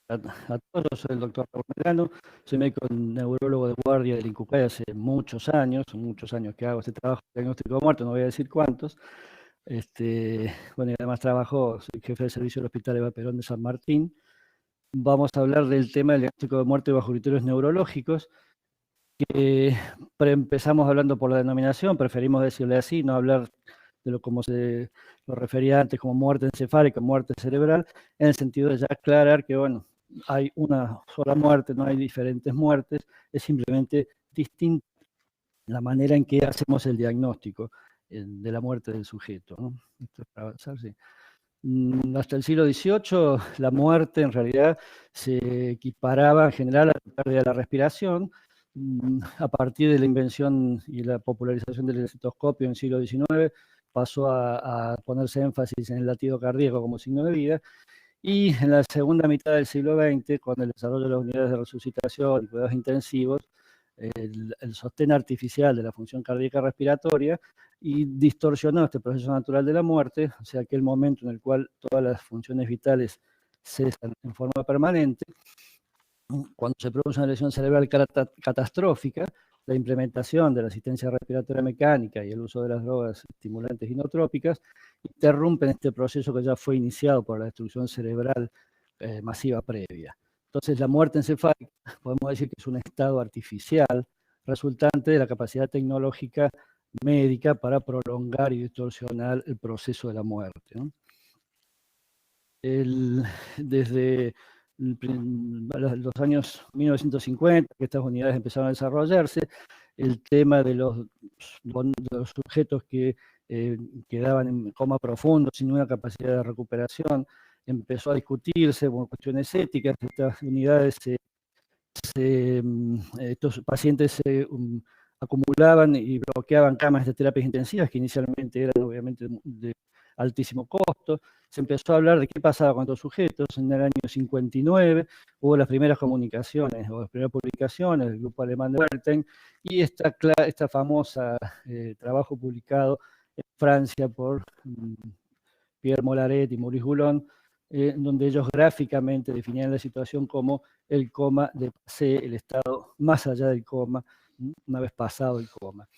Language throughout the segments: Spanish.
A todos, yo soy el doctor Raúl Melano, soy médico neurólogo de guardia del INCUCAI hace muchos años que hago este trabajo de diagnóstico de muerte, no voy a decir cuántos. Bueno, y además soy jefe de servicio del Hospital Eva Perón de San Martín. Vamos a hablar del tema del diagnóstico de muerte bajo criterios neurológicos, que empezamos hablando por la denominación, preferimos decirle así, no hablar de como se lo refería antes como muerte encefálica, muerte cerebral, en el sentido de ya aclarar que, bueno, hay una sola muerte, no hay diferentes muertes, es simplemente distinta la manera en que hacemos el diagnóstico de la muerte del sujeto, ¿no? Esto es para avanzar, sí. Hasta el siglo XVIII la muerte en realidad se equiparaba en general a la pérdida de la respiración. A partir de la invención y la popularización del estetoscopio en el siglo XIX pasó a ponerse énfasis en el latido cardíaco como signo de vida, y en la segunda mitad del siglo XX, con el desarrollo de las unidades de resucitación y cuidados intensivos, el sostén artificial de la función cardíaca respiratoria y distorsionó este proceso natural de la muerte, o sea, aquel momento en el cual todas las funciones vitales cesan en forma permanente. Cuando se produce una lesión cerebral catastrófica, la implementación de la asistencia respiratoria mecánica y el uso de las drogas estimulantes inotrópicas interrumpen este proceso que ya fue iniciado por la destrucción cerebral masiva previa. Entonces, la muerte encefálica podemos decir que es un estado artificial resultante de la capacidad tecnológica médica para prolongar y distorsionar el proceso de la muerte, ¿no? Desde los años 1950, que estas unidades empezaron a desarrollarse, el tema de los sujetos que quedaban en coma profundo sin una capacidad de recuperación empezó a discutirse por cuestiones éticas. Estas unidades, estos pacientes se acumulaban y bloqueaban camas de terapias intensivas que inicialmente eran obviamente de altísimo costo. Se empezó a hablar de qué pasaba con estos sujetos. En el año 59 hubo las primeras comunicaciones o las primeras publicaciones del grupo alemán de Wertheim, y esta famosa trabajo publicado en Francia por Pierre Molaret y Maurice Goulon, donde ellos gráficamente definían la situación como el coma de pasé, el estado más allá del coma, una vez pasado el coma.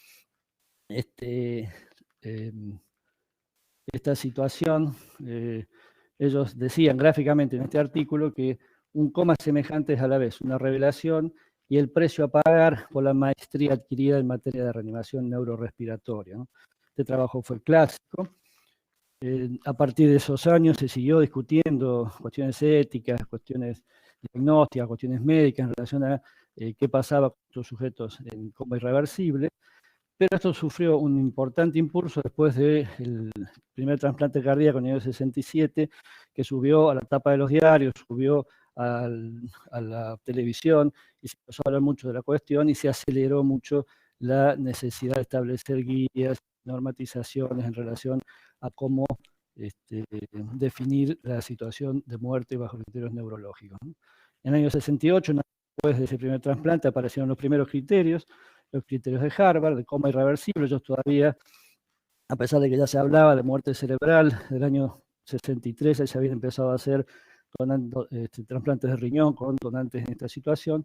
Esta situación, ellos decían gráficamente en este artículo que un coma semejante es a la vez una revelación y el precio a pagar por la maestría adquirida en materia de reanimación neurorrespiratoria, ¿no? Este trabajo fue clásico. A partir de esos años se siguió discutiendo cuestiones éticas, cuestiones diagnósticas, cuestiones médicas en relación a qué pasaba con estos sujetos en coma irreversible, pero esto sufrió un importante impulso después del primer trasplante cardíaco en el año 67, que subió a la tapa de los diarios, subió a la televisión, y se empezó a hablar mucho de la cuestión y se aceleró mucho la necesidad de establecer guías, normatizaciones en relación a cómo definir la situación de muerte bajo criterios neurológicos, ¿no? En el año 68, después de ese primer trasplante, aparecieron los primeros criterios de Harvard, de coma irreversible. Ellos todavía, a pesar de que ya se hablaba de muerte cerebral, del año 63 ya se habían empezado a hacer trasplantes de riñón con donantes en esta situación.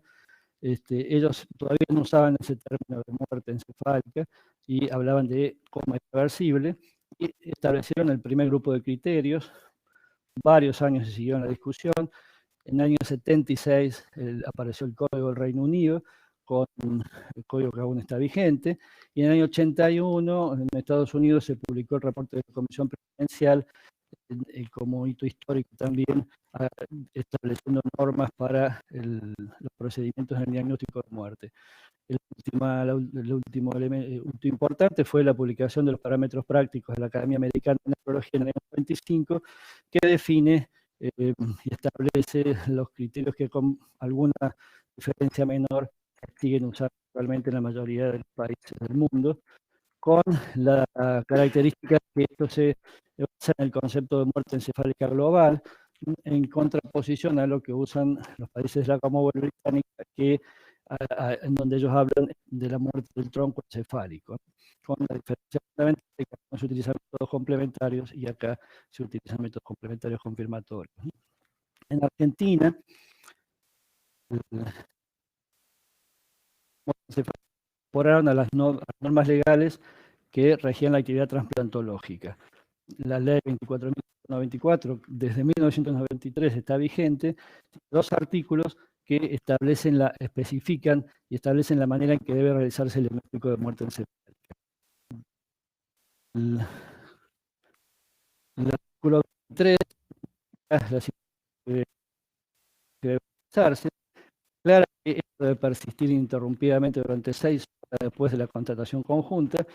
Ellos todavía no usaban ese término de muerte encefálica y hablaban de coma irreversible, y establecieron el primer grupo de criterios. Varios años se siguió en la discusión. En el año 76 apareció el Código del Reino Unido, con el código que aún está vigente, y en el año 81 en Estados Unidos se publicó el reporte de la Comisión Presidencial como hito histórico también, estableciendo normas para los procedimientos en el diagnóstico de muerte. El último elemento importante fue la publicación de los parámetros prácticos de la Academia Americana de Neurología en el año 95, que define y establece los criterios que con alguna diferencia menor siguen usando actualmente en la mayoría de los países del mundo, con la característica que esto se basa en el concepto de muerte encefálica global, en contraposición a lo que usan los países de la Commonwealth británica, que en donde ellos hablan de la muerte del tronco encefálico, con la diferencia fundamental de que no se utilizan métodos complementarios y acá se utilizan métodos complementarios confirmatorios. En Argentina, se incorporaron a las normas legales que regían la actividad trasplantológica. La ley 24.094 desde 1993 está vigente, dos artículos que especifican y establecen la manera en que debe realizarse el diagnóstico de muerte encefálica. El artículo 3 es la que debe realizarse. Clara que esto debe persistir ininterrumpidamente durante 6 horas después de la contratación conjunta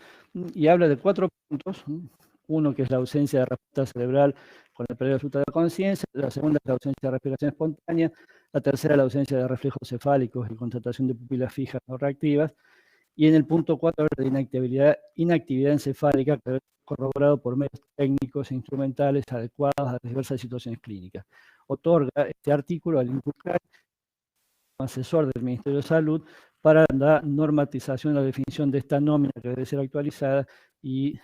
y habla de 4 puntos. Uno, que es la ausencia de respuesta cerebral con la pérdida absoluta de la conciencia. La segunda es la ausencia de respiración espontánea. La tercera, la ausencia de reflejos cefálicos y contratación de pupilas fijas no reactivas. Y en el punto 4, habla de inactividad encefálica, que es corroborado por medios técnicos e instrumentales adecuados a diversas situaciones clínicas. Otorga este artículo al INCUCAI, asesor del Ministerio de Salud, para la normatización y la definición de esta nómina que debe ser actualizada y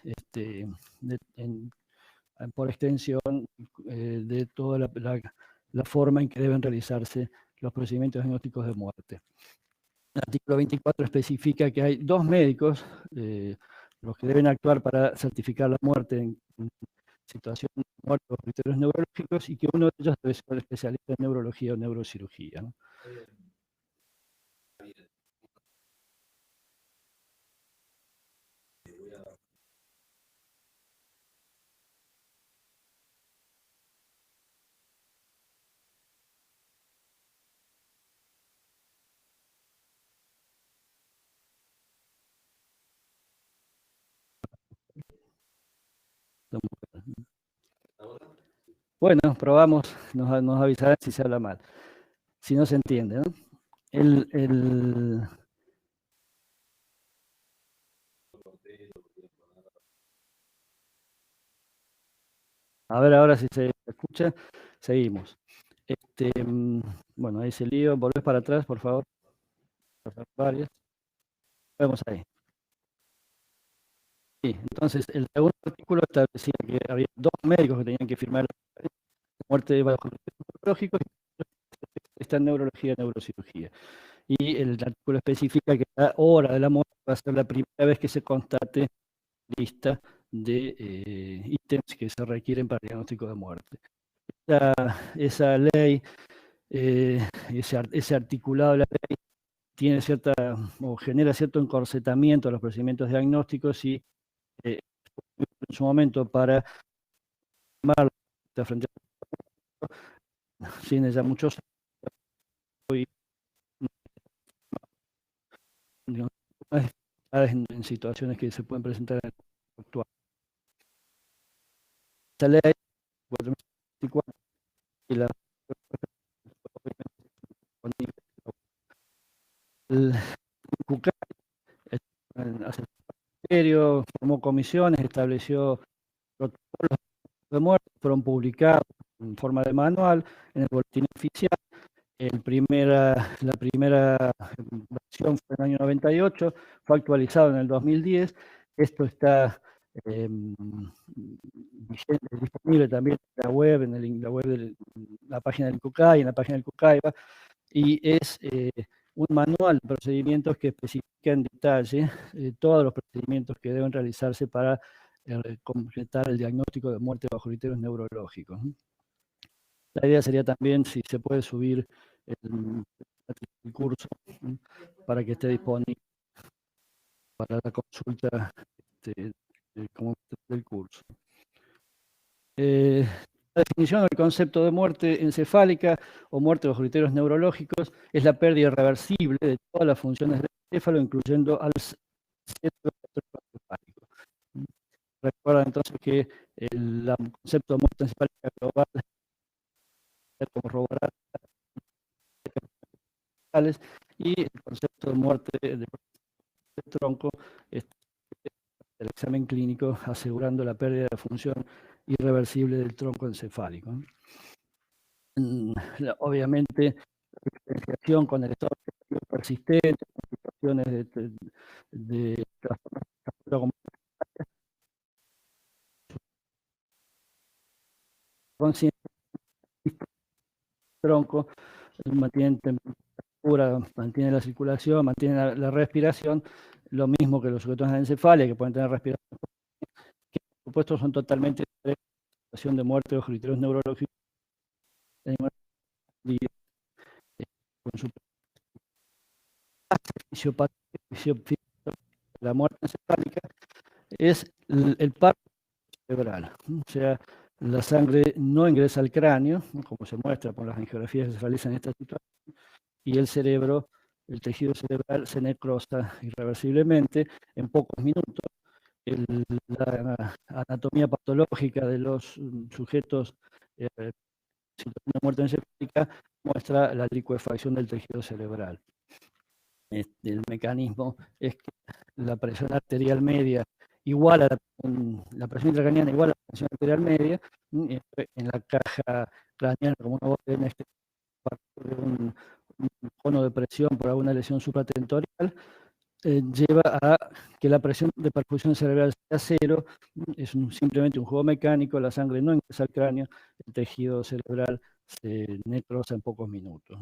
por extensión de toda la forma en que deben realizarse los procedimientos diagnósticos de muerte. El artículo 24 especifica que hay 2 médicos los que deben actuar para certificar la muerte en situación de muerte por criterios neurológicos y que uno de ellos debe ser especialista en neurología o neurocirugía, ¿no? Bueno, probamos, nos avisarán si se habla mal, si no se entiende, ¿no? A ver ahora si se escucha, seguimos. Bueno, ahí se lío, volvés para atrás, por favor. Varias. Vamos ahí. Sí, entonces, el segundo artículo establecía que había 2 médicos que tenían que firmar la muerte bajo criterios neurológicos y está en neurología y neurocirugía. Y el artículo especifica que la hora de la muerte va a ser la primera vez que se constate lista de ítems que se requieren para el diagnóstico de muerte. Esa ley, ese articulado de la ley, tiene o genera cierto encorsetamiento a los procedimientos diagnósticos y en su momento para tomar frente a tiene ya muchos años en situaciones que se pueden presentar en el actual. Esta ley 4.024 y la el CUCAI hace serio, formó comisiones, estableció protocolos de muerte, fueron publicados en forma de manual en el boletín oficial. La primera versión fue en el año 98, fue actualizado en el 2010. Esto está disponible también en la web, de la página del CUCAI, en la página del CUCAIBA, y es un manual de procedimientos que especifica en detalle todos los procedimientos que deben realizarse para completar el diagnóstico de muerte bajo criterios neurológicos. La idea sería también, si se puede, subir el curso para que esté disponible para la consulta como del curso. La definición del concepto de muerte encefálica o muerte bajo criterios neurológicos es la pérdida irreversible de todas las funciones del encéfalo, incluyendo al centro encefálico. Recuerda entonces que el concepto de muerte encefálica global es corroborar y el concepto de muerte de tronco es el examen clínico asegurando la pérdida de función irreversible del tronco encefálico. Obviamente, diferenciación con el estado persistente, con situaciones de trastorno consciente, tronco, mantiene temperatura, mantiene la circulación, mantiene la respiración, lo mismo que los sujetos de anencefalia, que pueden tener respiración, que por supuesto son totalmente diferentes a la situación de muerte o criterios neurológicos con su fisiopatía, la muerte encefálica, es el paro cerebral. O sea, la sangre no ingresa al cráneo, como se muestra por las angiografías que se realizan en esta situación, y el cerebro, el tejido cerebral se necrosa irreversiblemente en pocos minutos. La anatomía patológica de los sujetos situación de muerte encefálica muestra la licuefacción del tejido cerebral. El mecanismo es que la presión arterial media igual a la presión intracraniana igual a la presión arterial media en la caja craneana, como uno ve en este de un cono de presión por alguna lesión supratentorial, lleva a que la presión de perfusión cerebral sea cero, es simplemente un juego mecánico, la sangre no ingresa al cráneo, el tejido cerebral se necrosa en pocos minutos.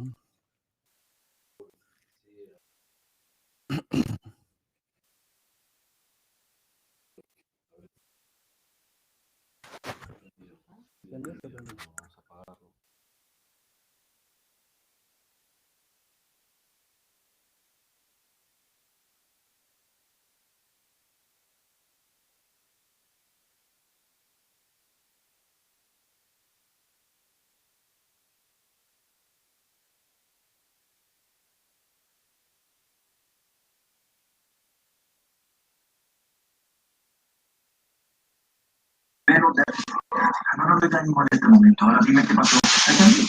Pero no te da igual este momento. Ahora dime qué pasó.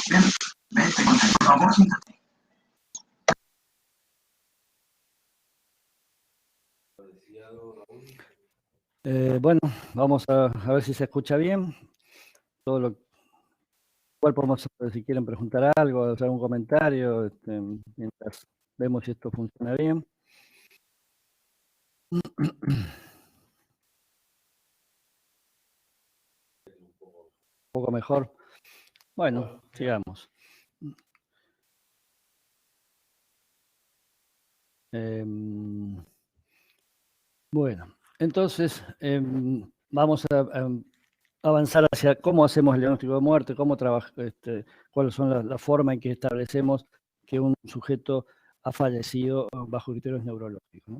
Ven, vete, por favor, siéntate. Bueno, vamos a ver si se escucha bien. Todo lo cual podemos, si quieren preguntar algo, hacer un comentario, mientras vemos si esto funciona bien. Un poco mejor. Bueno, sigamos. Bueno, entonces vamos a avanzar hacia cómo hacemos el diagnóstico de muerte, cómo cuáles son la forma en que establecemos que un sujeto ha fallecido bajo criterios neurológicos, ¿no?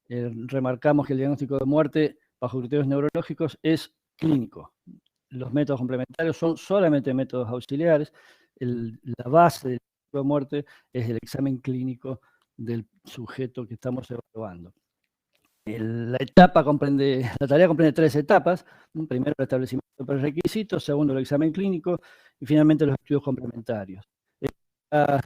Remarcamos que el diagnóstico de muerte bajo criterios neurológicos es clínico. Los métodos complementarios son solamente métodos auxiliares. La base del diagnóstico de muerte es el examen clínico del sujeto que estamos evaluando. La tarea comprende 3 etapas. Primero, el establecimiento de prerequisitos. Segundo, el examen clínico. Y finalmente, los estudios complementarios. Está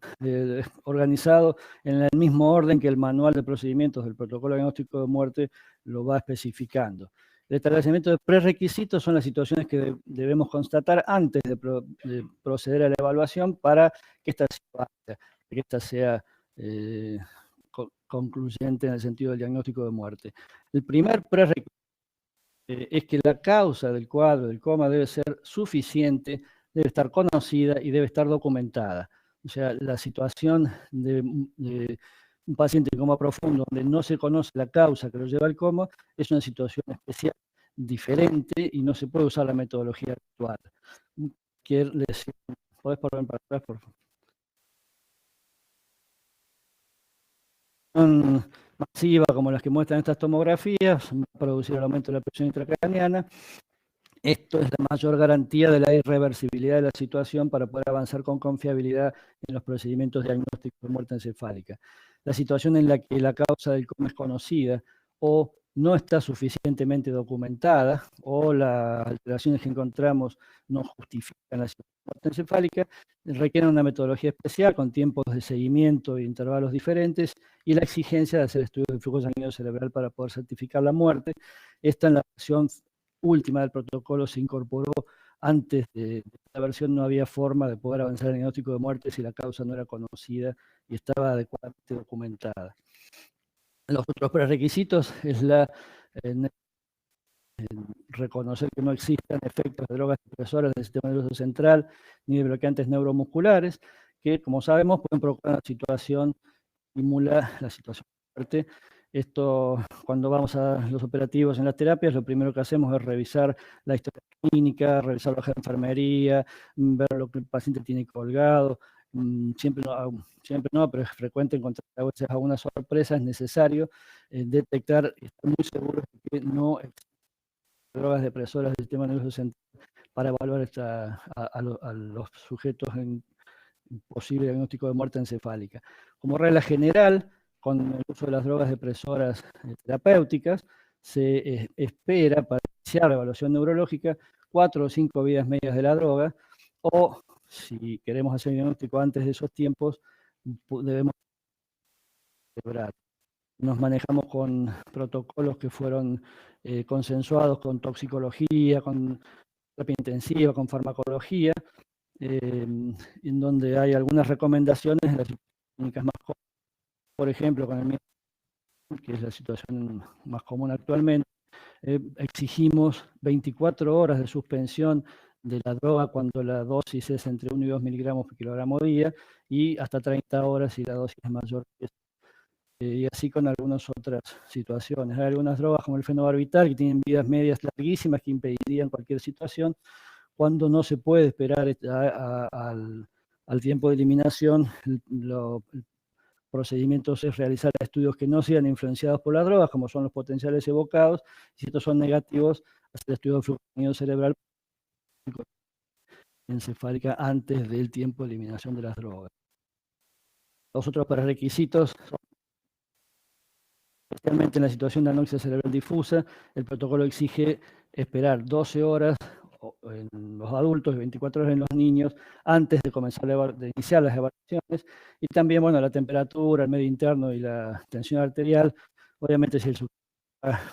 organizado en el mismo orden que el manual de procedimientos del protocolo diagnóstico de muerte lo va especificando. El establecimiento de prerequisitos son las situaciones que debemos constatar antes de proceder a la evaluación para que esta sea concluyente en el sentido del diagnóstico de muerte. El primer prerequisito es que la causa del cuadro del coma debe ser suficiente, debe estar conocida y debe estar documentada. O sea, la situación de un paciente en coma profundo donde no se conoce la causa que lo lleva al coma es una situación especial, diferente, y no se puede usar la metodología actual. ¿Podés poner para atrás, por favor? Masiva como las que muestran estas tomografías, va a producir el aumento de la presión intracraneana. Esto es la mayor garantía de la irreversibilidad de la situación para poder avanzar con confiabilidad en los procedimientos diagnósticos de muerte encefálica. La situación en la que la causa del coma es conocida o no está suficientemente documentada o las alteraciones que encontramos no justifican la situación de muerte encefálica, requieren una metodología especial con tiempos de seguimiento e intervalos diferentes y la exigencia de hacer estudios de flujo sanguíneo cerebral para poder certificar la muerte. Esta en la versión última del protocolo se incorporó antes de la versión no había forma de poder avanzar en el diagnóstico de muerte si la causa no era conocida y estaba adecuadamente documentada. Los otros prerequisitos es reconocer que no existan efectos de drogas depresoras del sistema nervioso central ni de bloqueantes neuromusculares, que como sabemos pueden provocar una situación, estimula la situación fuerte. Esto, cuando vamos a los operativos en las terapias, lo primero que hacemos es revisar la historia clínica, revisar la hoja de enfermería, ver lo que el paciente tiene colgado. Siempre no, pero es frecuente encontrar a veces alguna sorpresa. Es necesario detectar y estar muy seguros de que no existen drogas depresoras del sistema nervioso central para evaluar a los sujetos en posible diagnóstico de muerte encefálica. Como regla general, con el uso de las drogas depresoras terapéuticas, se espera para iniciar la evaluación neurológica 4 o 5 vidas medias de la droga, o si queremos hacer el diagnóstico antes de esos tiempos, debemos celebrar. Nos manejamos con protocolos que fueron consensuados con toxicología, con terapia intensiva, con farmacología, en donde hay algunas recomendaciones en las clínicas más comunes, por ejemplo, con el miedo, que es la situación más común actualmente. Exigimos 24 horas de suspensión de la droga cuando la dosis es entre 1 y 2 miligramos por kilogramo día, y hasta 30 horas si la dosis es mayor que eso. Y así con algunas otras situaciones. Hay algunas drogas como el fenobarbital que tienen vidas medias larguísimas que impedirían cualquier situación. Cuando no se puede esperar al tiempo de eliminación, los procedimientos es realizar estudios que no sean influenciados por las drogas, como son los potenciales evocados. Si estos son negativos, hacer estudio de flujo cerebral encefálica antes del tiempo de eliminación de las drogas. Los otros prerequisitos, especialmente en la situación de anoxia cerebral difusa, el protocolo exige esperar 12 horas en los adultos y 24 horas en los niños antes de comenzar de iniciar las evaluaciones, y también, bueno, la temperatura, el medio interno y la tensión arterial. Obviamente, si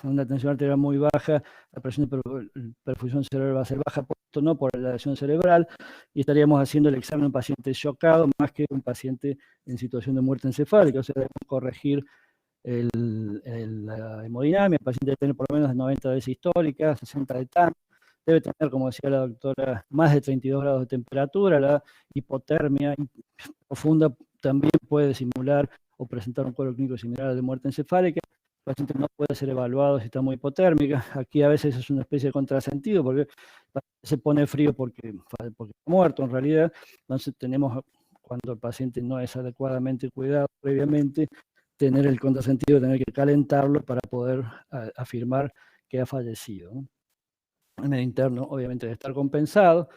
una tensión arterial muy baja, la presión de perfusión cerebral va a ser baja, no por la lesión cerebral, y estaríamos haciendo el examen de un paciente chocado más que un paciente en situación de muerte encefálica. O sea, debemos corregir la hemodinamia. El paciente debe tener por lo menos 90 veces históricas, 60 de TAM, debe tener, como decía la doctora, más de 32 grados de temperatura. La hipotermia profunda también puede simular o presentar un cuadro clínico similar al de muerte encefálica. El paciente no puede ser evaluado si está muy hipotérmica. Aquí a veces es una especie de contrasentido, porque se pone frío porque está muerto en realidad. Entonces tenemos, cuando el paciente no es adecuadamente cuidado previamente, tener el contrasentido de tener que calentarlo para poder afirmar que ha fallecido, ¿no? En el interno, obviamente, debe estar compensado.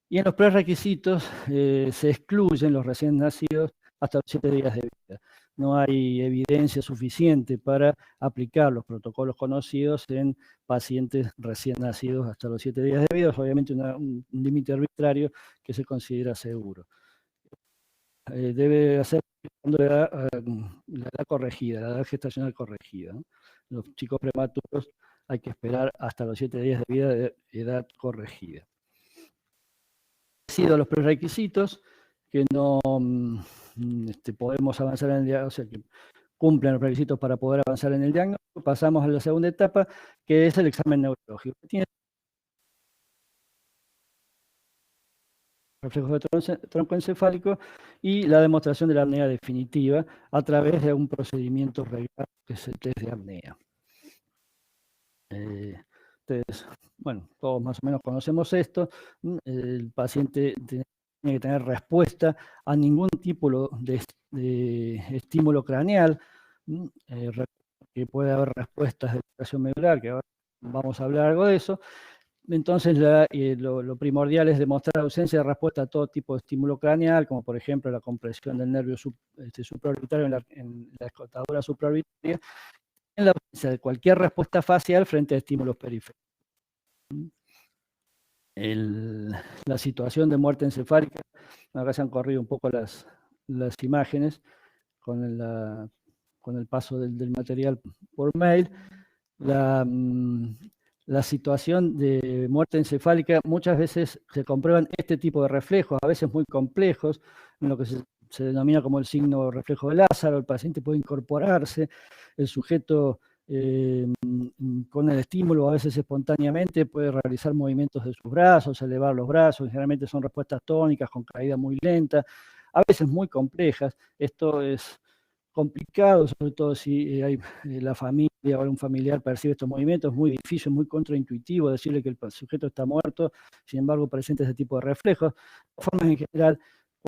Y en los prerequisitos se excluyen los recién nacidos hasta los 7 días de vida. No hay evidencia suficiente para aplicar los protocolos conocidos en pacientes recién nacidos hasta los 7 días de vida. Es obviamente un límite arbitrario que se considera seguro. Debe hacer la edad corregida, la edad gestacional corregida, ¿no? Los chicos prematuros hay que esperar hasta los 7 días de vida de edad corregida. Han sido los prerequisitos que no podemos avanzar en el diagnóstico, o sea, que cumplen los requisitos para poder avanzar en el diagnóstico. Pasamos a la segunda etapa, que es el examen neurológico. Tiene reflejos de tronco encefálico y la demostración de la apnea definitiva a través de un procedimiento regular que es el test de apnea. Entonces, bueno, todos más o menos conocemos esto. El paciente tiene que tener respuesta a ningún tipo de estímulo craneal, que puede haber respuestas de educación medular, que ahora vamos a hablar algo de eso. Entonces, lo primordial es demostrar ausencia de respuesta a todo tipo de estímulo craneal, como por ejemplo la compresión del nervio supraorbitario en la escotadura supraorbitaria, en la ausencia de cualquier respuesta facial frente a estímulos periféricos. La situación de muerte encefálica, acá se han corrido un poco las imágenes con el paso del material por mail. La la situación de muerte encefálica, muchas veces se comprueban este tipo de reflejos, a veces muy complejos, en lo que se denomina como el signo reflejo de Lázaro. El paciente puede incorporarse, el sujeto con el estímulo, a veces espontáneamente, puede realizar movimientos de sus brazos, elevar los brazos, generalmente son respuestas tónicas con caída muy lenta, a veces muy complejas. Esto es complicado, sobre todo si hay la familia o un familiar percibe estos movimientos. Es muy difícil, muy contraintuitivo decirle que el sujeto está muerto, sin embargo presenta ese tipo de reflejos. De forma en general,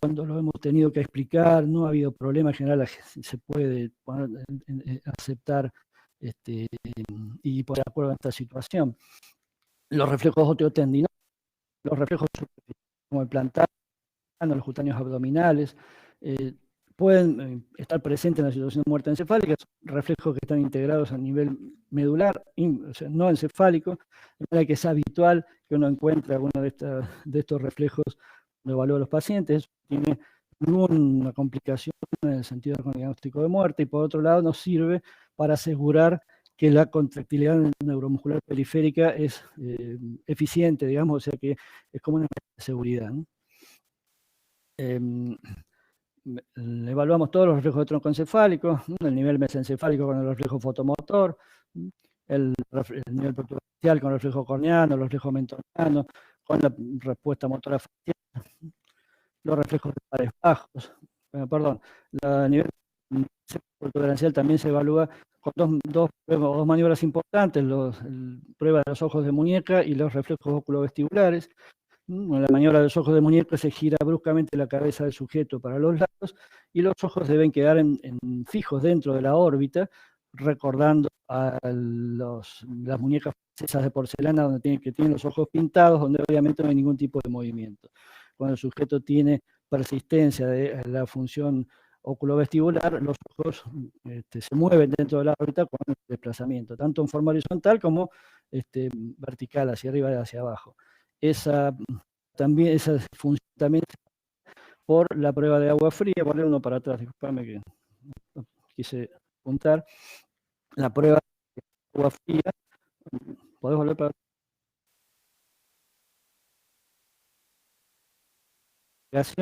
cuando lo hemos tenido que explicar, no ha habido problema, en general se puede aceptar y poner de acuerdo en esta situación. Los reflejos osteotendinosos, los reflejos como el plantar, los cutáneos abdominales, pueden estar presentes en la situación de muerte encefálica, son reflejos que están integrados a nivel medular, o sea, no encefálico, de manera que es habitual que uno encuentre alguno de estos reflejos cuando evalúa a los pacientes. Tiene ninguna complicación en el sentido del diagnóstico de muerte, y por otro lado nos sirve para asegurar que la contractilidad neuromuscular periférica es eficiente, digamos, o sea que es como una medida de seguridad, ¿no? Evaluamos todos los reflejos troncoencefálicos, el nivel mesencefálico con el reflejo fotomotor, el nivel protubencial con el reflejo corneano, el reflejo mentoniano, con la respuesta motora facial, los reflejos de pares bajos, el nivel protuberancial también se evalúa con dos maniobras importantes, prueba de los ojos de muñeca y los reflejos oculovestibulares. En la maniobra de los ojos de muñeca se gira bruscamente la cabeza del sujeto para los lados y los ojos deben quedar fijos dentro de la órbita, recordando a las muñecas francesas de porcelana que tienen los ojos pintados, donde obviamente no hay ningún tipo de movimiento. Cuando el sujeto tiene persistencia de la función oculovestibular, los ojos se mueven dentro de la órbita con el desplazamiento, tanto en forma horizontal como vertical, hacia arriba y hacia abajo. Esa función también por la prueba de agua fría. Poner uno para atrás, disculpame que no quise apuntar. La prueba de agua fría, ¿podés volver para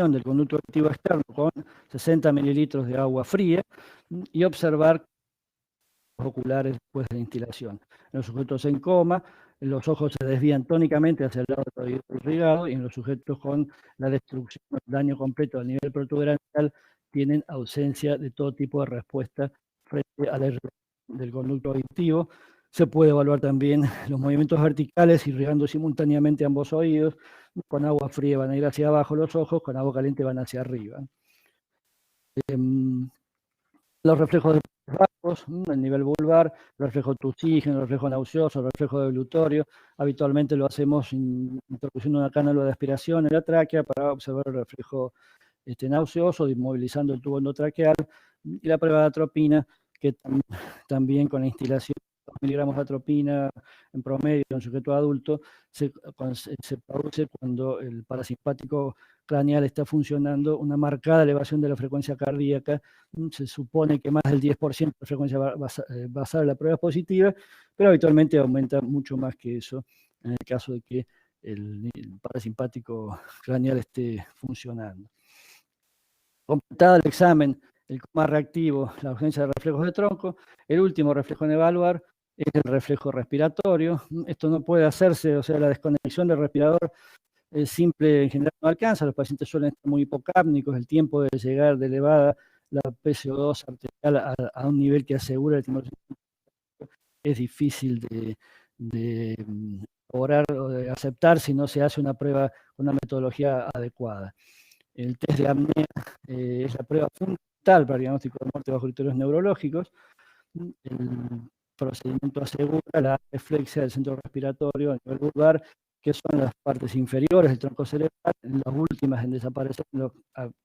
del conducto activo externo con 60 mililitros de agua fría y observar los oculares después de la instilación? En los sujetos en coma, los ojos se desvían tónicamente hacia el lado del oído irrigado, y en los sujetos con la destrucción, el daño completo del nivel protuberancial, tienen ausencia de todo tipo de respuesta frente al del conducto auditivo. Se puede evaluar también los movimientos verticales irrigando simultáneamente ambos oídos. Con agua fría van a ir hacia abajo los ojos, con agua caliente van hacia arriba. Los reflejos de bajos, el nivel vulvar, el reflejo tusígeno, el reflejo nauseoso, el reflejo deglutorio. Habitualmente lo hacemos introduciendo una cánula de aspiración en la tráquea para observar el reflejo nauseoso, inmovilizando el tubo endotraqueal, y la prueba de atropina, que también con la instilación de 2 miligramos de atropina en promedio en sujeto adulto, se produce cuando el parasimpático craneal está funcionando una marcada elevación de la frecuencia cardíaca. Se supone que más del 10% de la frecuencia basal de la prueba es positiva, pero habitualmente aumenta mucho más que eso en el caso de que el parasimpático craneal esté funcionando. Completado el examen, el coma reactivo, la urgencia de reflejos de tronco, el último reflejo en evaluar es el reflejo respiratorio. Esto no puede hacerse, o sea, la desconexión del respirador simple en general no alcanza. Los pacientes suelen estar muy hipocápnicos, el tiempo de llegar de elevada la PCO2 arterial a un nivel que asegura el tiempo es difícil de lograr o de aceptar si no se hace una prueba con una metodología adecuada. El test de apnea es la prueba fundamental para el diagnóstico de muerte bajo criterios neurológicos. El procedimiento asegura la reflexia del centro respiratorio a nivel vulvar, que son las partes inferiores del tronco cerebral, las últimas en desaparecer en las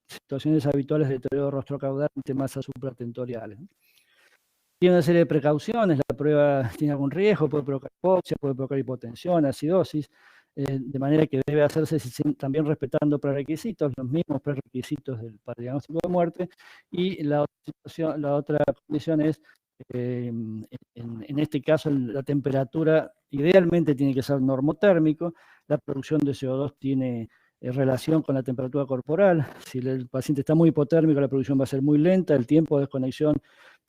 situaciones habituales de deterioro rostrocaudal ante masas supratentoriales. Tiene una serie de precauciones, la prueba tiene algún riesgo, puede provocar hipoxia, puede provocar hipotensión, acidosis, de manera que debe hacerse también respetando prerequisitos, los mismos prerequisitos para el diagnóstico de muerte. Y la otra condición es, en este caso, la temperatura idealmente tiene que ser normotérmico. La producción de CO2 tiene relación con la temperatura corporal. Si el paciente está muy hipotérmico, la producción va a ser muy lenta, el tiempo de desconexión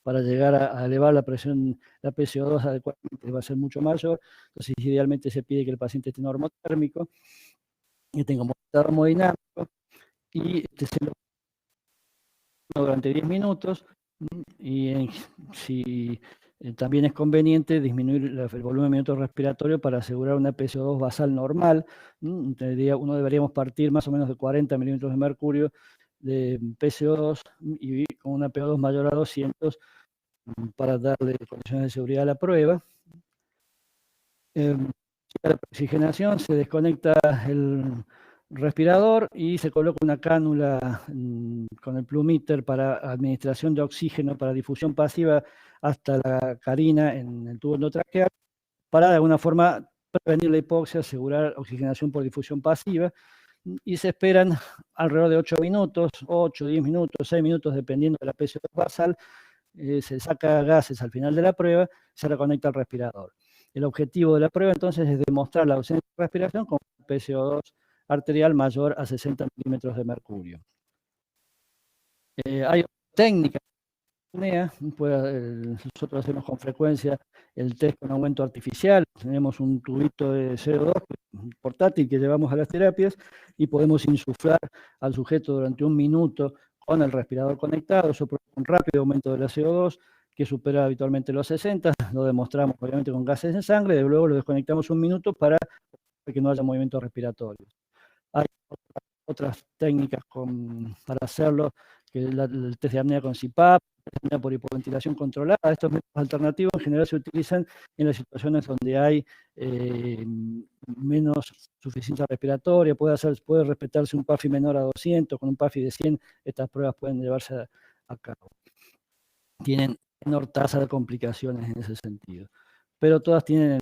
para llegar a elevar la presión, la PCO2 adecuadamente va a ser mucho mayor. Entonces, idealmente se pide que el paciente esté normotérmico, que tenga un termodinámico y se lo durante 10 minutos. Y si también es conveniente disminuir el volumen de minutos respiratorio para asegurar una PCO2 basal normal. Uno deberíamos partir más o menos de 40 milímetros de mercurio de PCO2 y con una PO2 mayor a 200 para darle condiciones de seguridad a la prueba. La oxigenación, se desconecta el respirador y se coloca una cánula con el plumíter para administración de oxígeno para difusión pasiva hasta la carina en el tubo endotraqueal para de alguna forma prevenir la hipoxia, asegurar oxigenación por difusión pasiva, y se esperan alrededor de 8 minutos, 8, 10 minutos, 6 minutos, dependiendo de la presión basal. Se saca gases al final de la prueba, se reconecta al respirador. El objetivo de la prueba entonces es demostrar la ausencia de respiración con PCO2 arterial mayor a 60 milímetros de mercurio. Hay técnicas de nosotros hacemos con frecuencia el test con aumento artificial. Tenemos un tubito de CO2 portátil que llevamos a las terapias y podemos insuflar al sujeto durante 1 minuto con el respirador conectado. Eso provoca un rápido aumento de la CO2 que supera habitualmente los 60. Lo demostramos obviamente con gases en sangre, y luego lo desconectamos 1 minuto para que no haya movimientos respiratorios. Hay otras técnicas para hacerlo, que el test de apnea con CPAP, apnea por hipoventilación controlada. Estos métodos alternativos en general se utilizan en las situaciones donde hay menos suficiencia respiratoria. Puede respetarse un PAFI menor a 200, con un PAFI de 100, estas pruebas pueden llevarse a cabo. Tienen menor tasa de complicaciones en ese sentido, pero todas tienen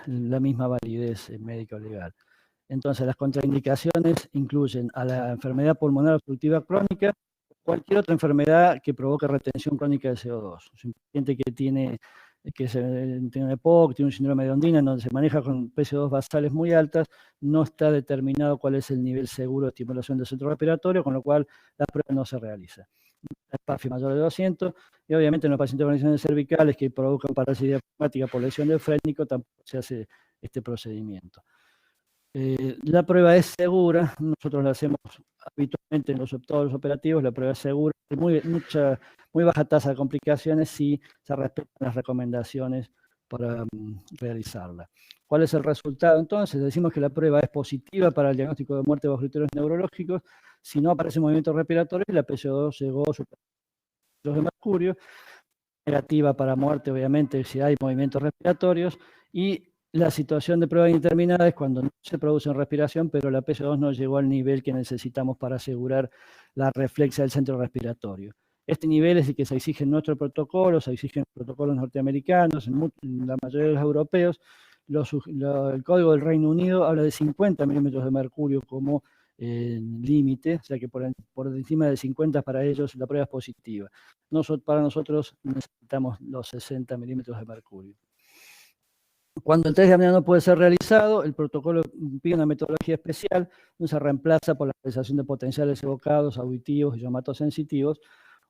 la misma validez médica o legal. Entonces, las contraindicaciones incluyen a la enfermedad pulmonar obstructiva crónica, cualquier otra enfermedad que provoque retención crónica de CO2. Un paciente que tiene un EPOC, tiene un síndrome de Ondina, donde se maneja con PCO2 basales muy altas, no está determinado cuál es el nivel seguro de estimulación del centro respiratorio, con lo cual la prueba no se realiza. El PAFI mayor de 200, y obviamente en los pacientes con lesiones cervicales que provocan parálisis diafragmática por lesión del frénico, tampoco se hace este procedimiento. La prueba es segura, nosotros la hacemos habitualmente en todos los operativos. La prueba es segura, hay muy baja tasa de complicaciones si se respetan las recomendaciones para realizarla. ¿Cuál es el resultado? Entonces, decimos que la prueba es positiva para el diagnóstico de muerte bajo criterios neurológicos si no aparece movimiento respiratorio y la PCO2 llegó a los de mercurio. Negativa para muerte, obviamente, si hay movimientos respiratorios. Y la situación de prueba indeterminada es cuando no se produce respiración, pero la PCO2 no llegó al nivel que necesitamos para asegurar la reflexia del centro respiratorio. Este nivel es el que se exige en nuestro protocolo, se exige en los protocolos norteamericanos, en la mayoría de los europeos. El Código del Reino Unido habla de 50 milímetros de mercurio como límite, o sea que por encima de 50 para ellos la prueba es positiva. Para nosotros necesitamos los 60 milímetros de mercurio. Cuando el test de apnea no puede ser realizado, el protocolo pide una metodología especial, donde se reemplaza por la realización de potenciales evocados, auditivos y somatosensitivos,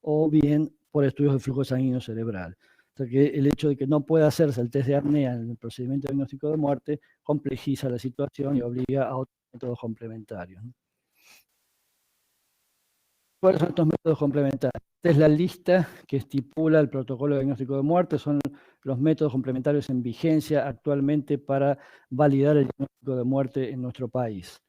o bien por estudios de flujo sanguíneo cerebral. O sea que el hecho de que no pueda hacerse el test de apnea en el procedimiento diagnóstico de muerte complejiza la situación y obliga a otros métodos complementarios. ¿Cuáles son estos métodos complementarios? Esta es la lista que estipula el protocolo de diagnóstico de muerte. Son los métodos complementarios en vigencia actualmente para validar el diagnóstico de muerte en nuestro país.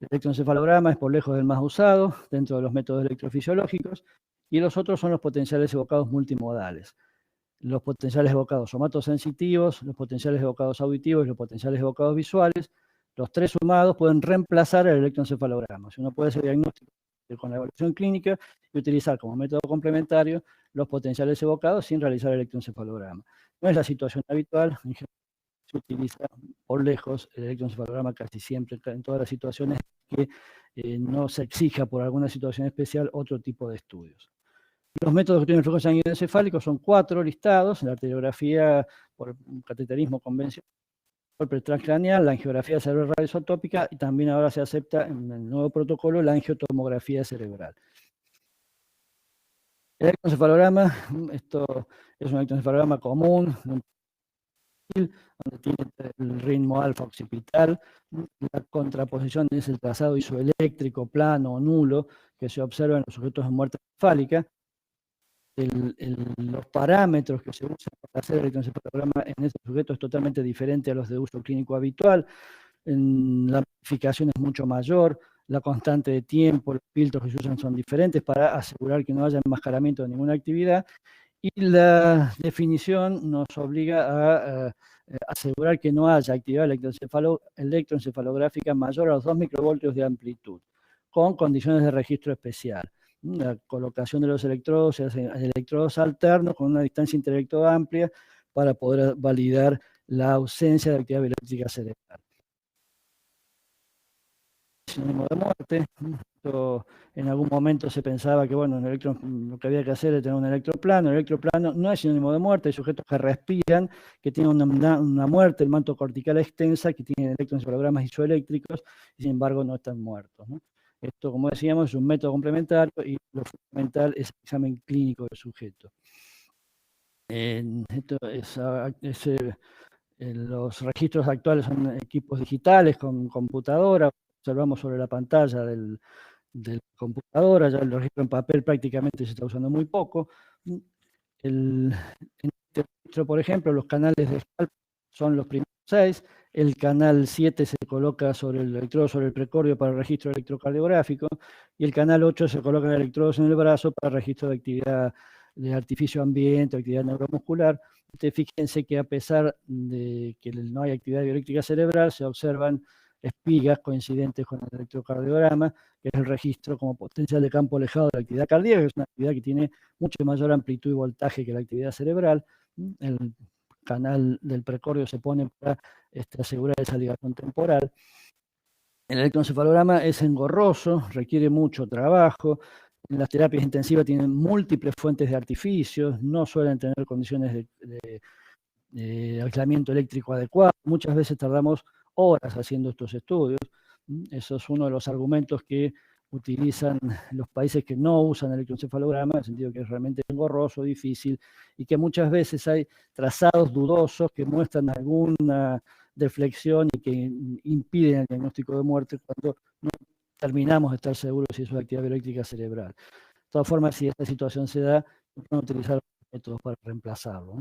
El electroencefalograma es por lejos el más usado dentro de los métodos electrofisiológicos, y los otros son los potenciales evocados multimodales. Los potenciales evocados somatosensitivos, los potenciales evocados auditivos y los potenciales evocados visuales. Los tres sumados pueden reemplazar el electroencefalograma. Si uno puede hacer diagnóstico con la evaluación clínica y utilizar como método complementario los potenciales evocados sin realizar el electroencefalograma. No es la situación habitual, en general se utiliza por lejos el electroencefalograma casi siempre, en todas las situaciones que no se exija por alguna situación especial otro tipo de estudios. Los métodos que tienen flujo sanguíneo encefálico son 4 listados: la arteriografía por cateterismo convencional, golpe transcraneal, la angiografía cerebral isotópica y también ahora se acepta en el nuevo protocolo la angiotomografía cerebral. El electroencefalograma, esto es un electroencefalograma común, donde tiene el ritmo alfa occipital, la contraposición es el trazado isoeléctrico, plano o nulo, que se observa en los sujetos de muerte encefálica. Los parámetros que se usan para hacer el electroencefalograma en estos sujetos es totalmente diferente a los de uso clínico habitual. La amplificación es mucho mayor, la constante de tiempo, los filtros que se usan son diferentes para asegurar que no haya enmascaramiento de ninguna actividad. Y la definición nos obliga a asegurar que no haya actividad electroencefalográfica mayor a los 2 microvoltios de amplitud, con condiciones de registro especial. La colocación de los electrodos se hace electrodos alternos con una distancia interelectrodo amplia para poder validar la ausencia de actividad eléctrica cerebral. Sinónimo de muerte. Esto, en algún momento se pensaba que bueno, lo que había que hacer era tener un electroplano. El electroplano no es sinónimo de muerte, hay sujetos que respiran, que tienen una muerte, el manto cortical extensa, que tienen electroencefalogramas isoeléctricos, y sin embargo no están muertos, ¿no? Esto, como decíamos, es un método complementario y lo fundamental es el examen clínico del sujeto. Los registros actuales son equipos digitales con computadora, observamos sobre la pantalla de la computadora, ya el registro en papel prácticamente se está usando muy poco. En este registro, por ejemplo, los canales de scalp son los primeros 6, el canal 7 se coloca sobre el electrodo sobre el precordio para el registro electrocardiográfico, y el canal 8 se colocan electrodos en el brazo para el registro de actividad de artificio ambiente, actividad neuromuscular. Ustedes fíjense que a pesar de que no hay actividad bioeléctrica cerebral, se observan espigas coincidentes con el electrocardiograma, que es el registro como potencial de campo alejado de la actividad cardíaca, que es una actividad que tiene mucho mayor amplitud y voltaje que la actividad cerebral. El canal del precordio se pone para asegurar esa ligación temporal. El electroencefalograma es engorroso, requiere mucho trabajo. Las terapias intensivas tienen múltiples fuentes de artificios, no suelen tener condiciones de aislamiento eléctrico adecuado. Muchas veces tardamos horas haciendo estos estudios. Eso es uno de los argumentos que utilizan los países que no usan electroencefalograma, en el sentido que es realmente engorroso, difícil, y que muchas veces hay trazados dudosos que muestran alguna deflexión y que impiden el diagnóstico de muerte cuando no terminamos de estar seguros si es una actividad bioeléctrica cerebral. De todas formas, si esta situación se da, se pueden utilizar métodos para reemplazarlo.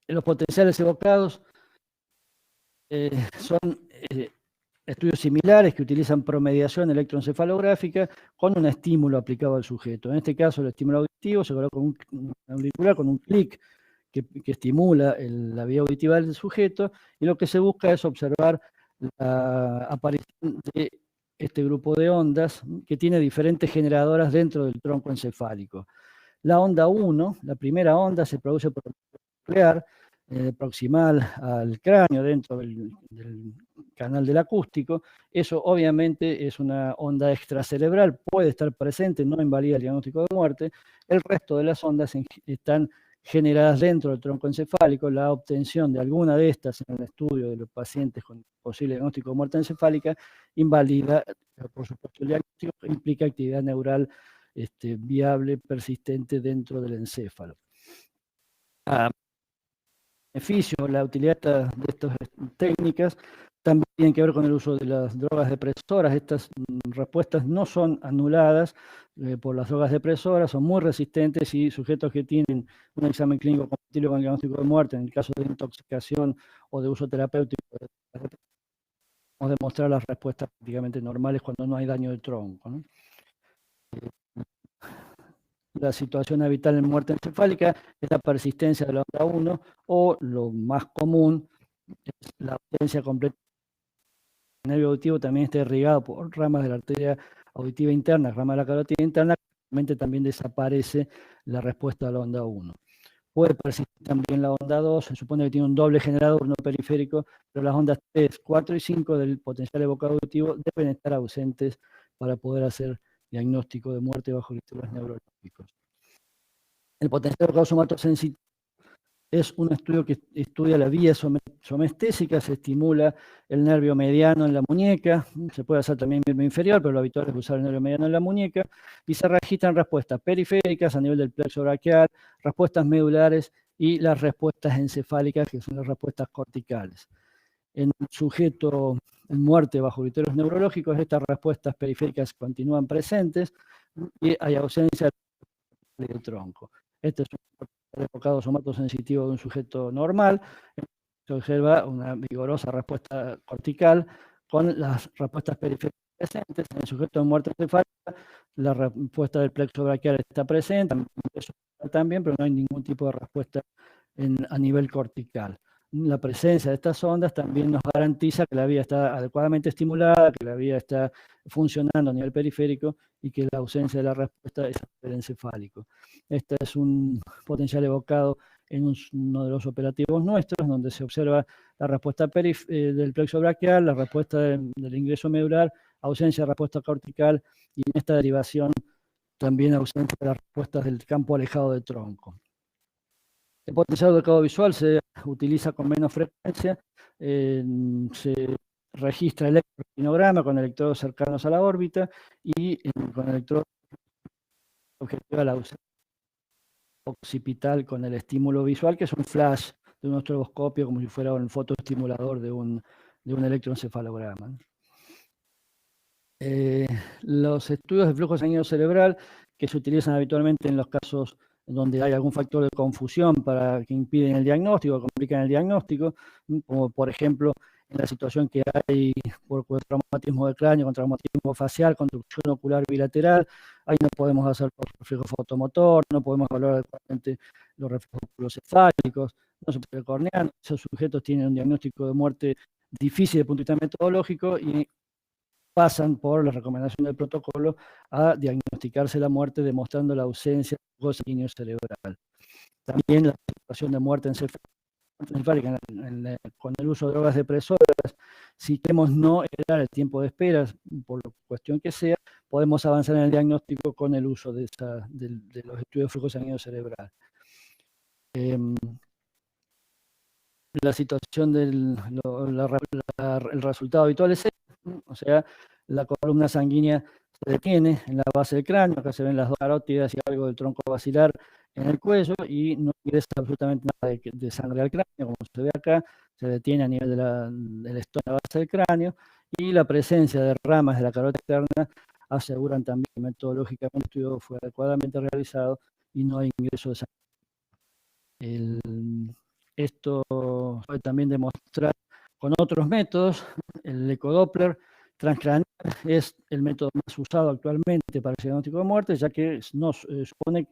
Los potenciales evocados son estudios similares que utilizan promediación electroencefalográfica con un estímulo aplicado al sujeto. En este caso, el estímulo auditivo se coloca un auricular con un clic que estimula la vía auditiva del sujeto, y lo que se busca es observar la aparición de este grupo de ondas que tiene diferentes generadoras dentro del tronco encefálico. La onda 1, la primera onda, se produce por el nuclear, proximal al cráneo dentro del canal del acústico. Eso obviamente es una onda extracerebral, puede estar presente, no invalida el diagnóstico de muerte. El resto de las ondas están generadas dentro del tronco encefálico. La obtención de alguna de estas en el estudio de los pacientes con posible diagnóstico de muerte encefálica invalida, por supuesto, el diagnóstico, implica actividad neural viable, persistente dentro del encéfalo. Beneficio, la utilidad de estas técnicas también tienen que ver con el uso de las drogas depresoras. Estas respuestas no son anuladas por las drogas depresoras, son muy resistentes, y sujetos que tienen un examen clínico compatible con el diagnóstico de muerte, en el caso de intoxicación o de uso terapéutico, podemos demostrar las respuestas prácticamente normales cuando no hay daño de tronco, ¿no? La situación habitual en muerte encefálica es la persistencia de la onda 1, o lo más común es la ausencia completa. El nervio auditivo también está irrigado por ramas de la arteria auditiva interna, ramas de la carótida interna, también desaparece la respuesta a la onda 1. Puede persistir también la onda 2, se supone que tiene un doble generador no periférico, pero las ondas 3, 4 y 5 del potencial evocado auditivo deben estar ausentes para poder hacer diagnóstico de muerte bajo estímulos neurológicos. El potencial evocado somatosensitivo es un estudio que estudia la vía somestésica, se estimula el nervio mediano en la muñeca, se puede hacer también miembro inferior, pero lo habitual es usar el nervio mediano en la muñeca, y se registran respuestas periféricas a nivel del plexo braquial, respuestas medulares y las respuestas encefálicas, que son las respuestas corticales. En un sujeto en muerte bajo criterios neurológicos, estas respuestas periféricas continúan presentes y hay ausencia del tronco. Este es un evocado somatosensitivo de un sujeto normal. Se observa una vigorosa respuesta cortical con las respuestas periféricas presentes. En el sujeto de muerte encefálica, la respuesta del plexo braquial está presente, también, pero no hay ningún tipo de respuesta a nivel cortical. La presencia de estas ondas también nos garantiza que la vía está adecuadamente estimulada, que la vía está funcionando a nivel periférico y que la ausencia de la respuesta es a nivel encefálico. Este es un potencial evocado en uno de los operativos nuestros, donde se observa la respuesta del plexo braquial, la respuesta del ingreso medular, ausencia de respuesta cortical y en esta derivación también ausencia de las respuestas del campo alejado del tronco. El potencial evocado visual se utiliza con menos frecuencia, se registra el electrocardiograma con electrodos cercanos a la órbita y con electrodos objetivo a la ausencia occipital con el estímulo visual, que es un flash de un estroboscopio, como si fuera un fotoestimulador de un electroencefalograma. Los estudios de flujo sanguíneo cerebral que se utilizan habitualmente en los casos donde hay algún factor de confusión para que impiden el diagnóstico, complican el diagnóstico, como por ejemplo en la situación que hay por traumatismo de cráneo, con traumatismo facial, conducción ocular bilateral, ahí no podemos hacer reflejo fotomotor, no podemos evaluar adecuadamente los reflejos oculocefálicos, no se puede cornear, esos sujetos tienen un diagnóstico de muerte difícil desde el punto de vista metodológico y pasan por la recomendación del protocolo a diagnosticarse la muerte demostrando la ausencia de flujo sanguíneo cerebral. También la situación de muerte encefálica con el uso de drogas depresoras, si queremos no heredar el tiempo de espera, por la cuestión que sea, podemos avanzar en el diagnóstico con el uso de los estudios de flujo sanguíneo cerebral. La situación del el resultado habitual es o sea, la columna sanguínea se detiene en la base del cráneo, acá se ven las dos carótidas y algo del tronco basilar en el cuello y no ingresa absolutamente nada de sangre al cráneo, como se ve acá, se detiene a nivel del estómago, en la base del cráneo, y la presencia de ramas de la carótida externa aseguran también que metodológicamente el estudio fue adecuadamente realizado y no hay ingreso de sangre. Esto puede también demostrar con otros métodos. El ecodoppler transcraneal es el método más usado actualmente para el diagnóstico de muerte, ya que nos supone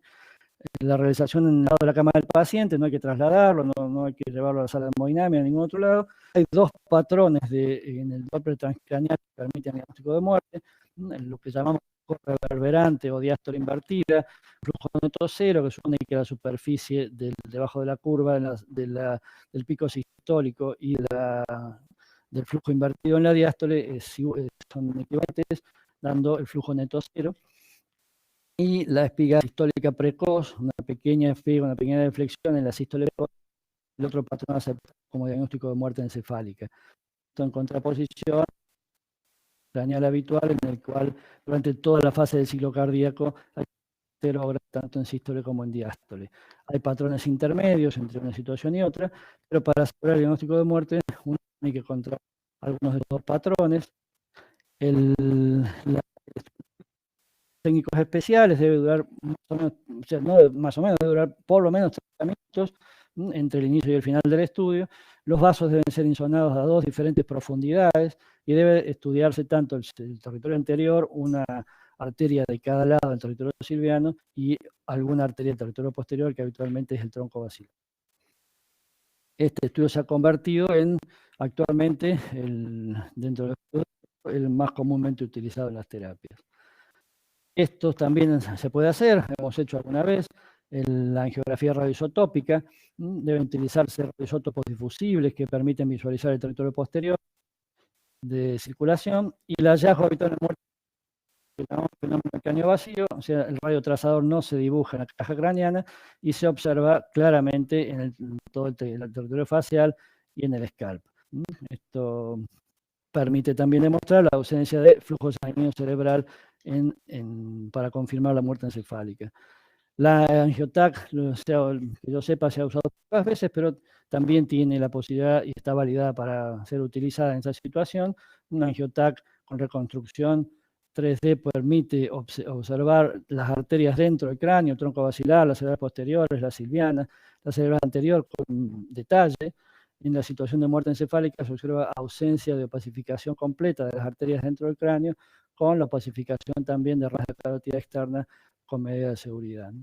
la realización en el lado de la cama del paciente, no hay que trasladarlo, no hay que llevarlo a la sala de hemodinamia a ningún otro lado. Hay dos patrones en el doppler transcraneal que permiten el diagnóstico de muerte, lo que llamamos reverberante o diástole invertida, flujo neto cero, que supone que la superficie debajo de la curva del pico sistólico y del flujo invertido en la diástole son equivalentes, dando el flujo neto cero. Y la espiga sistólica precoz, una pequeña espiga, una pequeña deflexión en la sístole precoz, el otro patrón aceptado como diagnóstico de muerte encefálica. Esto en contraposición craneal habitual, en el cual durante toda la fase del ciclo cardíaco hay 0 horas tanto en sístole como en diástole. Hay patrones intermedios entre una situación y otra, pero para asegurar el diagnóstico de muerte uno tiene que encontrar algunos de estos patrones. Técnicos especiales debe durar más o menos, o sea, no más o menos, debe durar por lo menos 30 minutos entre el inicio y el final del estudio. Los vasos deben ser insonados a 2 diferentes profundidades y debe estudiarse tanto el territorio anterior, una arteria de cada lado del territorio silviano y alguna arteria del territorio posterior, que habitualmente es el tronco basilar. Este estudio se ha convertido en, actualmente, dentro del estudio, el más comúnmente utilizado en las terapias. Esto también se puede hacer, hemos hecho alguna vez, la angiografía radioisotópica, deben utilizarse radioisótopos difusibles que permiten visualizar el territorio posterior de circulación, y el hallazgo habitual en muerte fenómeno de cráneo vacío, o sea, el radiotrazador no se dibuja en la caja craneana y se observa claramente en todo el territorio facial y en el scalp. Esto permite también demostrar la ausencia de flujo sanguíneo cerebral para confirmar la muerte encefálica. La angiotac, que yo sepa, se ha usado pocas veces, pero también tiene la posibilidad y está validada para ser utilizada en esa situación. Una angiotac con reconstrucción 3D permite observar las arterias dentro del cráneo, el tronco basilar, las cerebrales posteriores, la silviana, la cerebral anterior con detalle. En la situación de muerte encefálica se observa ausencia de opacificación completa de las arterias dentro del cráneo, con la opacificación también de rasgos de carótida externa con medida de seguridad.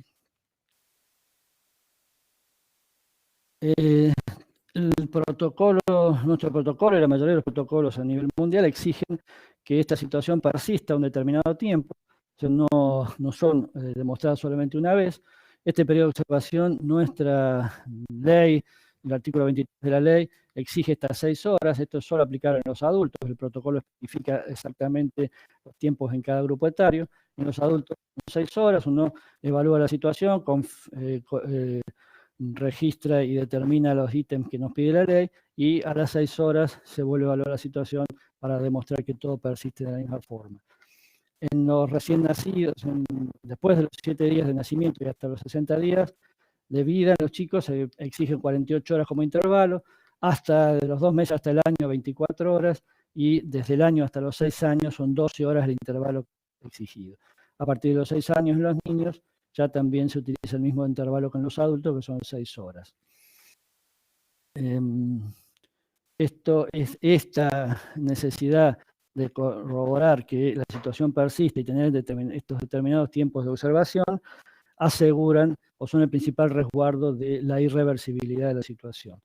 Nuestro protocolo y la mayoría de los protocolos a nivel mundial exigen que esta situación persista un determinado tiempo, o sea, no son demostradas solamente una vez. Este periodo de observación, nuestra ley, el artículo 23 de la ley, exige estas 6 horas. Esto es solo aplicable en los adultos. El protocolo especifica exactamente los tiempos en cada grupo etario. En los adultos, 6 horas, uno evalúa la situación, registra y determina los ítems que nos pide la ley, y a las 6 horas se vuelve a evaluar la situación para demostrar que todo persiste de la misma forma. En los recién nacidos, después de los 7 días de nacimiento y hasta los 60 días de vida, los chicos se exigen 48 horas como intervalo, hasta de los 2 meses hasta el año 24 horas, y desde el año hasta los 6 años son 12 horas el intervalo exigido. A partir de los 6 años en los niños ya también se utiliza el mismo intervalo que en los adultos, que son 6 horas. Esta necesidad de corroborar que la situación persiste y tener estos determinados tiempos de observación aseguran o son el principal resguardo de la irreversibilidad de la situación.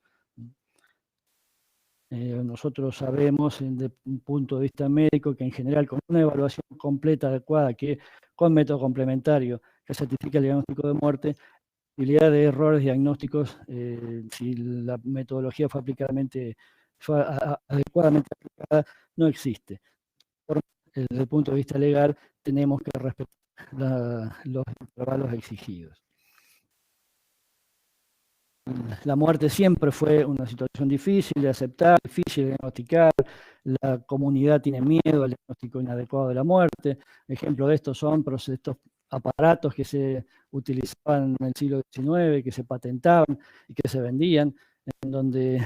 Nosotros sabemos desde un punto de vista médico que en general con una evaluación completa, adecuada, que con método complementario que certifica el diagnóstico de muerte, la posibilidad de errores diagnósticos, si la metodología fue adecuadamente aplicada, no existe. Desde el punto de vista legal tenemos que respetar los intervalos exigidos. La muerte siempre fue una situación difícil de aceptar, difícil de diagnosticar. La comunidad tiene miedo al diagnóstico inadecuado de la muerte. Ejemplo de esto son estos aparatos que se utilizaban en el siglo XIX, que se patentaban y que se vendían, en donde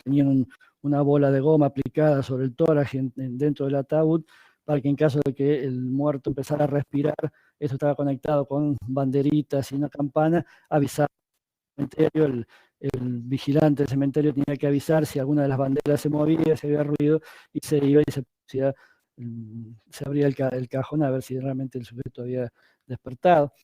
tenían una bola de goma aplicada sobre el tórax dentro del ataúd, para que en caso de que el muerto empezara a respirar, eso estaba conectado con banderitas y una campana, avisaba al cementerio. El vigilante del cementerio tenía que avisar si alguna de las banderas se movía, si había ruido, y se iba y se abría el cajón a ver si realmente el sujeto había despertado.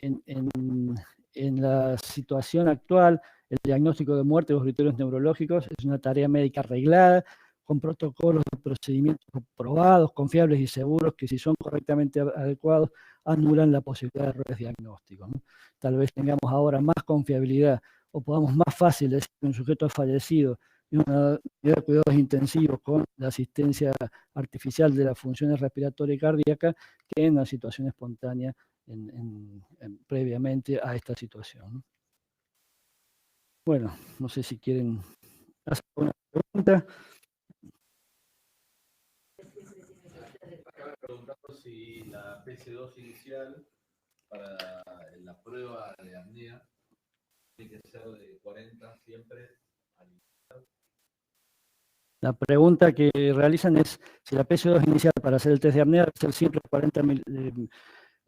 En la situación actual, el diagnóstico de muerte de los criterios neurológicos es una tarea médica arreglada, con protocolos de procedimientos probados, confiables y seguros, que si son correctamente adecuados, anulan la posibilidad de errores diagnósticos, ¿no? Tal vez tengamos ahora más confiabilidad o podamos más fácil decir que un sujeto ha fallecido en una unidad de cuidados intensivos con la asistencia artificial de las funciones respiratoria y cardíaca que en una situación espontánea previamente a esta situación, ¿no? Bueno, no sé si quieren hacer una pregunta. Preguntando si la PC2 inicial para la prueba de apnea tiene que ser de 40 siempre. La pregunta que realizan es si la PC2 inicial para hacer el test de apnea debe ser siempre 40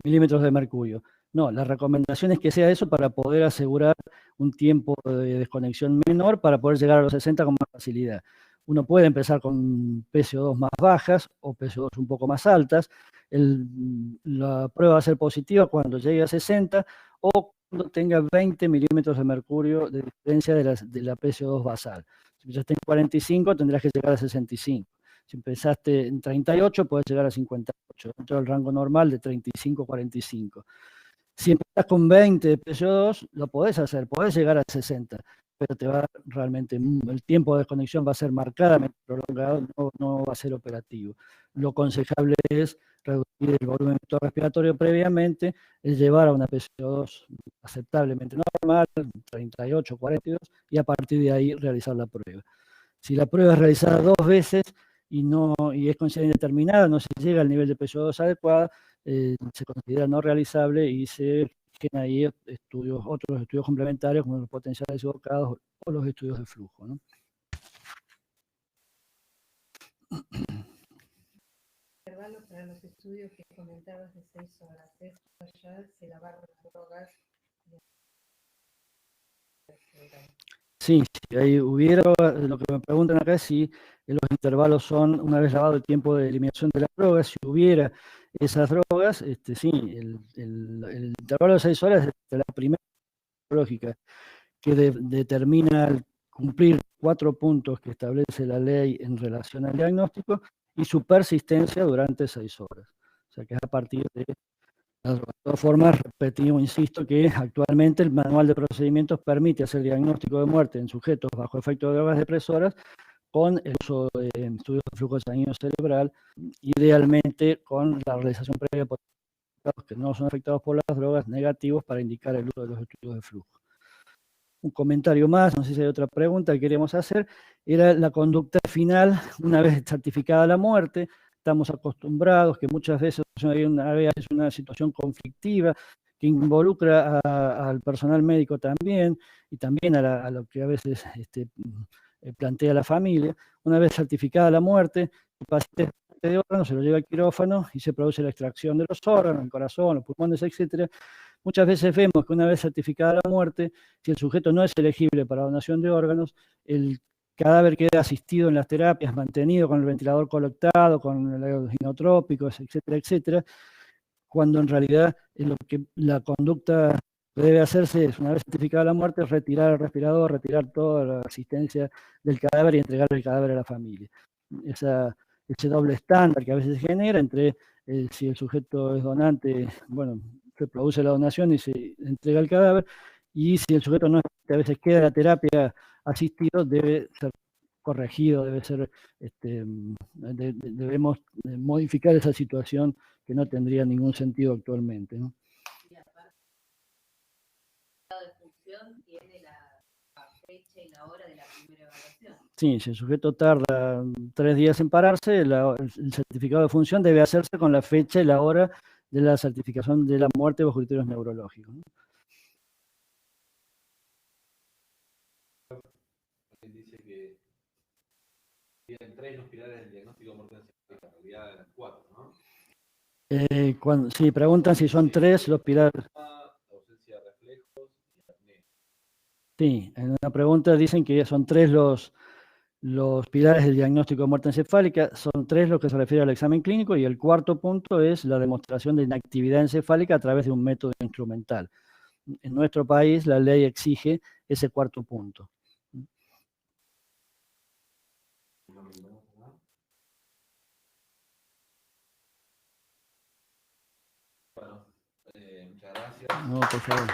milímetros de mercurio. No, la recomendación es que sea eso para poder asegurar un tiempo de desconexión menor para poder llegar a los 60 con más facilidad. Uno puede empezar con PCO2 más bajas o PCO2 un poco más altas. La prueba va a ser positiva cuando llegue a 60 o cuando tenga 20 milímetros de mercurio de diferencia de la PCO2 basal. Si empezaste en 45, tendrás que llegar a 65. Si empezaste en 38, puedes llegar a 58, dentro del rango normal de 35 a 45. Si empezás con 20 de PCO2, lo podés hacer, podés llegar a 60. pero te va realmente, el tiempo de desconexión va a ser marcadamente prolongado, no va a ser operativo. Lo aconsejable es reducir el volumen respiratorio previamente, es llevar a una PCO2 aceptablemente normal, 38, 42, y a partir de ahí realizar la prueba. Si la prueba es realizada 2 veces y es considerada indeterminada, no se llega al nivel de PCO2 adecuado, se considera no realizable y se generan ahí otros estudios complementarios como los potenciales evocados o los estudios de flujo, ¿no? Intervalo para los estudios que comentabas de 6 horas. Esto ya se lavaron las drogas. Sí, sí, ahí hubiera, lo que me preguntan acá es si los intervalos son, una vez lavado el tiempo de eliminación de las drogas, si hubiera esas drogas, sí, el intervalo de 6 horas es la primera lógica que determina cumplir 4 puntos que establece la ley en relación al diagnóstico y su persistencia durante 6 horas. O sea que es a partir de de todas formas, repetimos, insisto, que actualmente el manual de procedimientos permite hacer diagnóstico de muerte en sujetos bajo efecto de drogas depresoras con el uso de estudios de flujo sanguíneo cerebral, idealmente con la realización previa por los que no son afectados por las drogas negativos para indicar el uso de los estudios de flujo. Un comentario más, no sé si hay otra pregunta que queremos hacer, era la conducta final una vez certificada la muerte. Estamos acostumbrados que muchas veces hay una situación conflictiva que involucra al personal médico también y también a lo que a veces plantea la familia. Una vez certificada la muerte, el paciente de órganos se lo lleva al quirófano y se produce la extracción de los órganos, el corazón, los pulmones, etcétera. Muchas veces vemos que una vez certificada la muerte, si el sujeto no es elegible para donación de órganos, el cadáver queda asistido en las terapias, mantenido con el ventilador colectado, con los inotrópicos, etcétera, etcétera, cuando en realidad lo que la conducta que debe hacerse es, una vez certificada la muerte, retirar el respirador, retirar toda la asistencia del cadáver y entregar el cadáver a la familia. Ese doble estándar que a veces se genera entre si el sujeto es donante, bueno, se produce la donación y se entrega el cadáver, y si el sujeto no, a veces queda la terapia asistido, debe ser corregido, debemos modificar esa situación que no tendría ningún sentido actualmente, ¿no? Y aparte, el estado de función tiene la fecha y la hora de la primera evaluación. Sí, si el sujeto tarda 3 días en pararse, el certificado de función debe hacerse con la fecha y la hora de la certificación de la muerte bajo criterios neurológicos, ¿no? Dice que tienen 3 los pilares del diagnóstico de muerte encefálica, en realidad eran 4, ¿no? Sí, preguntan si son 3 los pilares. Ausencia de reflejos y apnea. Sí, en una pregunta dicen que son 3 los pilares del diagnóstico de muerte encefálica, son 3 los que se refiere al examen clínico, y el cuarto punto es la demostración de inactividad encefálica a través de un método instrumental. En nuestro país la ley exige ese cuarto punto. Bueno, muchas gracias. No, por favor.